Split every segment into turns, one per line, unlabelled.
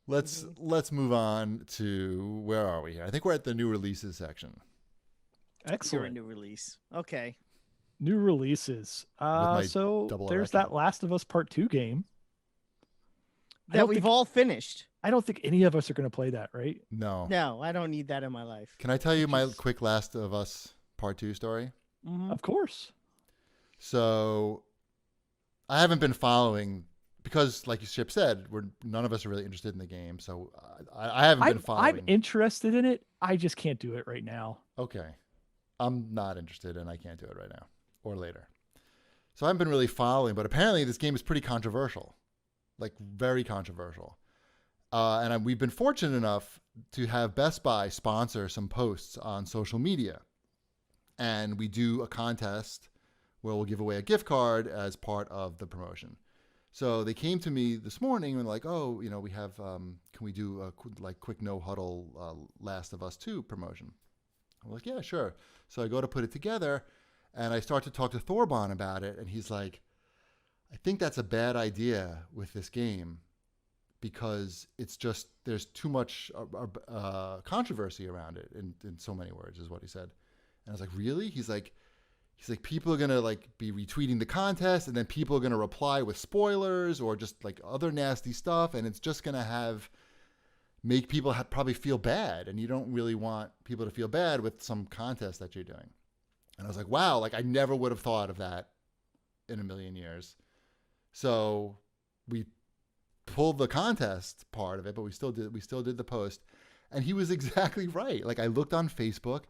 let's move on to, where are we here? I think we're at the new releases section
You're a
Excellent.
new release. Okay.
New releases.
with my
So
double
there's
erection.
that Last of Us Part 2 game.
That we've all finished.
I don't think any of us are going to play that, right?
No.
No, I don't need that in my life.
Can I tell you my quick Last of Us Part 2 story?
Mm-hmm.
Of course.
So I haven't been following because, like Chip said, none of us are really interested in the game. So I haven't been following.
I'm interested in it. I just can't do it right now.
Okay. I'm not interested and I can't do it right now or later. So I haven't been really following, but apparently this game is pretty controversial, like very controversial. And we've been fortunate enough to have Best Buy sponsor some posts on social media. And we do a contest where we'll give away a gift card as part of the promotion. So they came to me this morning and like, oh, we have, can we do a quick no huddle Last of Us 2 promotion? I'm like, yeah, sure. So I go to put it together and I start to talk to Thorban about it. And he's like, I think that's a bad idea with this game because it's just, there's too much controversy around it in so many words is what he said. And I was like, really? He's like, people are going to be retweeting the contest and then people are going to reply with spoilers or just other nasty stuff. And it's just going to make people probably feel bad. And you don't really want people to feel bad with some contest that you're doing. And I was like, wow, I never would have thought of that in a million years. So we pulled the contest part of it, but we still did the post. And he was exactly right. I looked on Facebook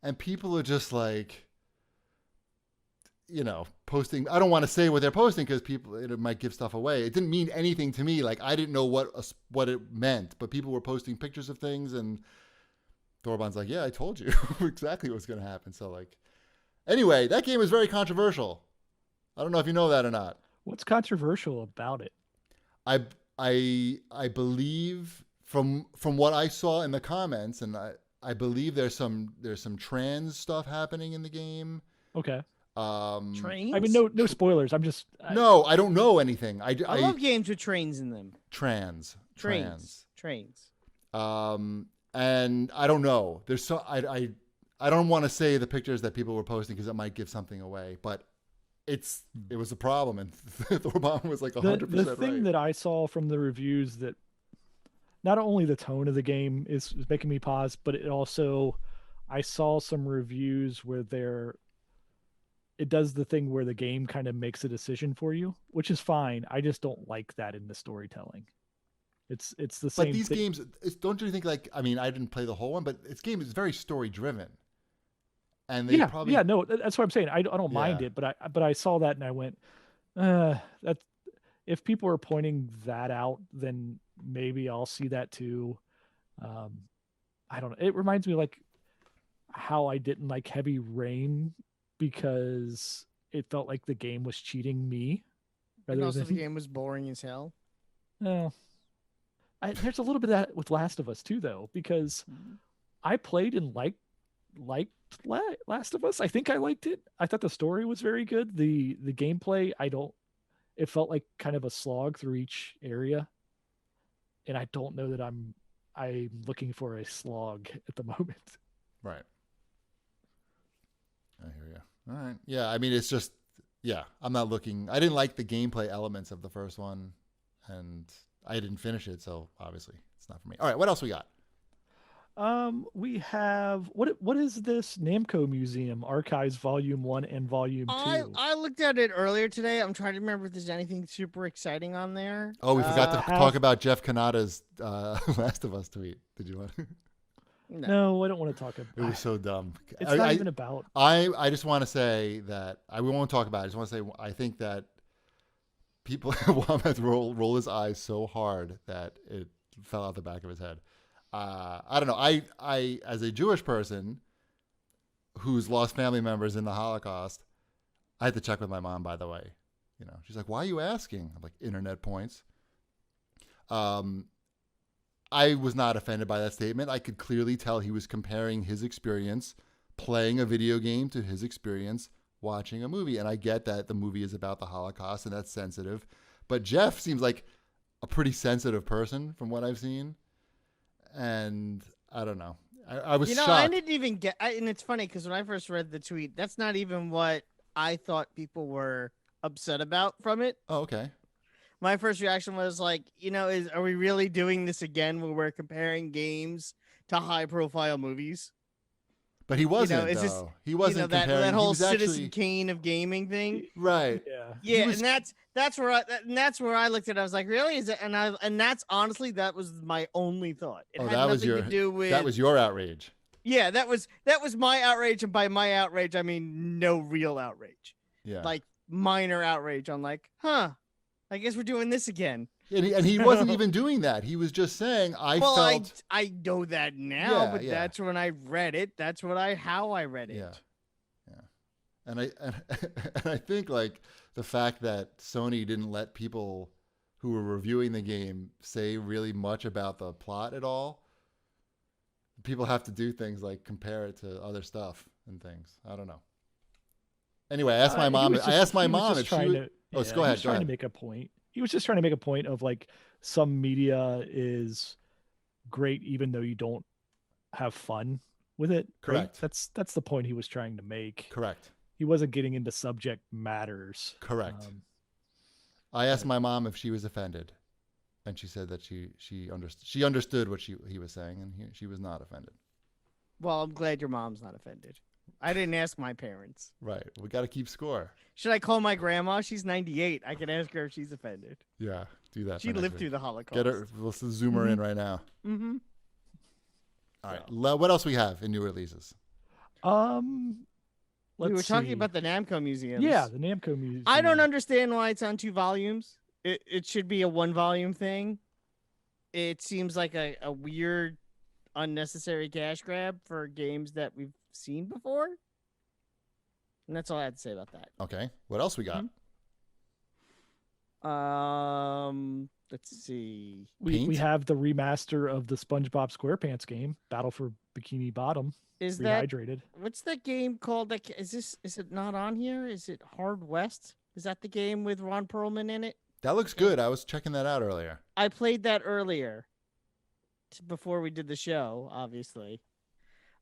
and people are just posting. I don't want to say what they're posting because it might give stuff away. It didn't mean anything to me. I didn't know what it meant, but people were posting pictures of things, and Thorban's like, "Yeah, I told you exactly what's going to happen." So anyway, that game is very controversial. I don't know if you know that or not.
What's controversial about it?
I believe from what I saw in the comments, and I believe there's some trans stuff happening in the game.
Okay.
Trains?
I mean, no spoilers.
No, I don't know anything. I
love games with trains in them.
Trains. And I don't know. There's I don't want to say the pictures that people were posting because it might give something away, but it was a problem, and Thorban was 100%
The thing that I saw from the reviews that not only the tone of the game is making me pause, but it also, I saw some reviews where it does the thing where the game kind of makes a decision for you, which is fine. I just don't like that in the storytelling. It's the same.
But these games, don't you think I didn't play the whole one, but this game is very story driven. And they probably
no, that's what I'm saying. I don't mind it, but I saw that and I went, that if people are pointing that out, then maybe I'll see that too. I don't know. It reminds me how I didn't like Heavy Rain because it felt like the game was cheating me.
And also the game was boring as hell.
No. There's a little bit of that with Last of Us too, though, because I played and liked Last of Us. I think I liked it. I thought the story was very good. The gameplay, it felt like kind of a slog through each area. And I don't know that I'm looking for a slog at the moment.
Right. I hear you. All right. Yeah. I mean, it's just, I'm not looking. I didn't like the gameplay elements of the first one, and I didn't finish it, so obviously it's not for me. All right. What else we got?
We have what is this Namco Museum Archives Volume 1 and Volume 2?
I looked at it earlier today. I'm trying to remember if there's anything super exciting on there.
Oh, we forgot to talk about Jeff Kanata's Last of Us tweet. Did you want to?
No, I don't want to talk about it.
It was so dumb.
It's not even about.
I just want to say that we won't talk about it. I just want to say I think that people want to roll his eyes so hard that it fell out the back of his head. I don't know. I as a Jewish person who's lost family members in the Holocaust, I had to check with my mom, by the way. She's like, "Why are you asking?" I'm like, "Internet points." I was not offended by that statement. I could clearly tell he was comparing his experience playing a video game to his experience watching a movie. And I get that the movie is about the Holocaust and that's sensitive. But Jeff seems like a pretty sensitive person from what I've seen, and I don't know. I was shocked.
I didn't even get, and it's funny because when I first read the tweet, that's not even what I thought people were upset about from it.
Oh, okay.
My first reaction was like, are we really doing this again when we're comparing games to high-profile movies?
But he wasn't,
is this,
though. He wasn't
that
comparing.
whole
he was
Citizen
actually
Kane of gaming thing.
right.
Yeah.
Yeah,
was-
and that's where I looked at it. I was like, really? Is it? And that's honestly, that was my only thought. It had
that was
nothing
your
to do with
that was your outrage.
Yeah, that was my outrage, and by my outrage, I mean no real outrage.
Yeah.
Like minor outrage. I'm like, I guess we're doing this again.
And he wasn't even doing that. He was just saying, I felt.
I know that now,
Yeah,
but
yeah.
that's when I read it. That's how I read it.
Yeah. And I think like the fact that Sony didn't let people who were reviewing the game say really much about the plot at all. People have to do things like compare it to other stuff and things. I don't know. Anyway, I asked my mom.
He was
if she
trying
would.
to,
Go ahead.
Trying to make a point. He was just trying to make a point of like some media is great even though you don't have fun with it.
Correct.
Right? That's the point he was trying to make.
Correct.
He wasn't getting into subject matters.
Correct. I asked my mom if she was offended, and she said that she understood what he was saying, and she was not offended.
Well, I'm glad your mom's not offended. I didn't ask my parents.
Right. We got to keep score.
Should I call my grandma? She's 98. I can ask her if she's offended.
Yeah. Do that.
She lived through the Holocaust.
Get her. Let's zoom her in right now.
Mm-hmm.
All right. What else we have in new releases?
We were talking about the Namco museums.
Yeah, the Namco museum.
I don't understand why it's on 2 volumes. It should be a 1-volume thing. It seems like a weird, unnecessary cash grab for games that we've seen before. And that's all I had to say about that.
Okay. What else we got?
Let's see.
We have the remaster of the SpongeBob SquarePants game, Battle for Bikini Bottom.
Is that
Rehydrated.
what's that game called? Is it not on here? Is it Hard West? Is that the game with Ron Perlman in it?
That looks good. I was checking that out earlier.
I played that earlier, before we did the show. Obviously,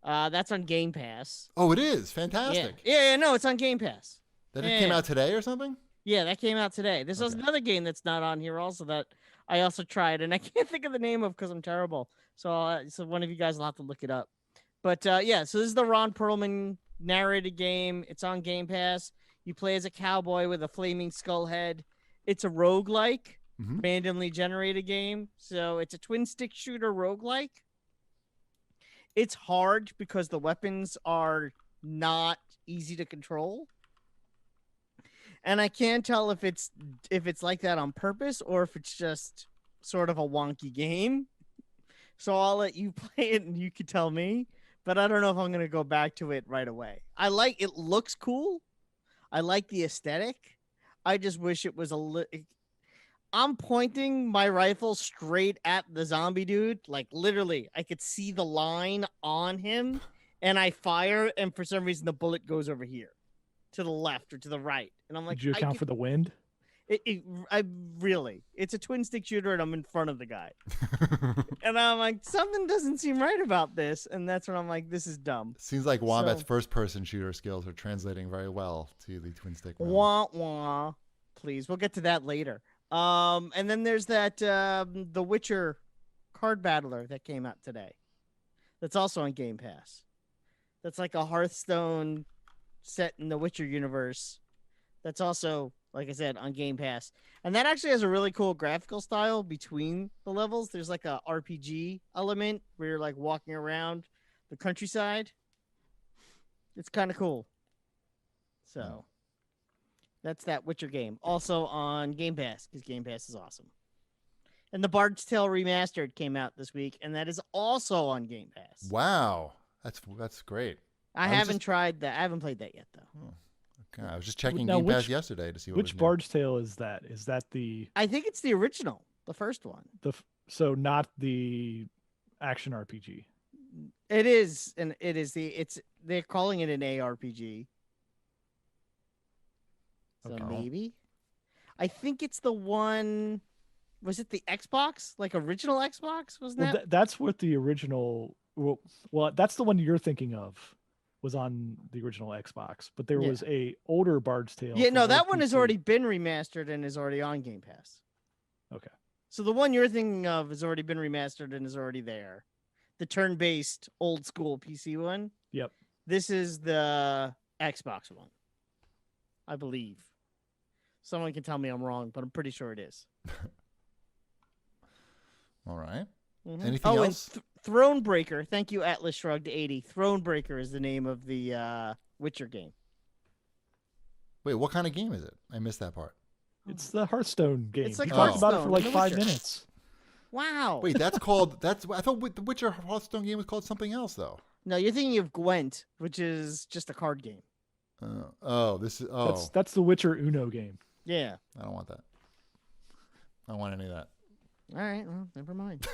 that's on Game Pass.
Oh, it is fantastic.
Yeah. No, it's on Game Pass.
That it came out today or something?
Yeah, that came out today. This was
Okay.
another game that's not on here also that I also tried, and I can't think of the name of because I'm terrible. So one of you guys will have to look it up. But so this is the Ron Perlman narrated game. It's on Game Pass. You play as a cowboy with a flaming skull head. It's a roguelike, randomly generated game. So it's a twin stick shooter roguelike. It's hard because the weapons are not easy to control. And I can't tell if it's like that on purpose or if it's just sort of a wonky game. So I'll let you play it and you can tell me. But I don't know if I'm going to go back to it right away. It looks cool. I like the aesthetic. I just wish it was a little... I'm pointing my rifle straight at the zombie dude. Like literally, I could see the line on him and I fire and for some reason the bullet goes over here to the left or to the right. And I'm like,
did you account for the wind?
It's a twin stick shooter and I'm in front of the guy. And I'm like, something doesn't seem right about this. And that's when I'm like, this is dumb.
Seems like Wombat's first person shooter skills are translating very well to the twin stick.
Wah, wah. Please. We'll get to that later. And then there's that, The Witcher card battler that came out today. That's also on Game Pass. That's like a Hearthstone set in the Witcher universe. That's also, like I said, on Game Pass. And that actually has a really cool graphical style between the levels. There's like a RPG element where you're like walking around the countryside. It's kind of cool. So that's that Witcher game. Also on Game Pass, because Game Pass is awesome. And the Bard's Tale Remastered came out this week, and that is also on Game Pass.
Wow. That's great.
I haven't tried that. I haven't played that yet, though.
Oh, okay. I was just checking
Now,
Game Pass yesterday to see what
which Bard's Tale is that? Is that the...
I think it's the original, the first one.
So not the action RPG.
It is, and they're calling it an ARPG. So
Okay.
maybe. I think it's the one Was it the Xbox? Like original Xbox? Wasn't
Well,
that?
that's what the original. Well, that's the one you're thinking of. Was on the original Xbox, but there
Yeah.
was a older Bard's Tale.
Yeah,
for
no,
both
that one has
PC.
already been remastered and is already on Game Pass.
Okay.
So the one you're thinking of has already been remastered and is already there. The turn-based old school PC one.
Yep.
This is the Xbox one, I believe. Someone can tell me I'm wrong, but I'm pretty sure it is.
All right.
Mhm.
Anything else?
And Thronebreaker. Thank you, Atlas Shrugged 80. Thronebreaker is the name of the Witcher game.
Wait, what kind of game is it? I missed that part.
It's the Hearthstone game.
It's like
we talked about it
Hearthstone
for like
and The
5
Witcher.
minutes.
Wow.
Wait, that's called. That's. I thought the Witcher Hearthstone game was called something else though.
No, you're thinking of Gwent, which is just a card game.
This is. Oh,
That's the Witcher Uno game.
Yeah.
I don't want that. I don't want any of that.
All right. Well, never mind.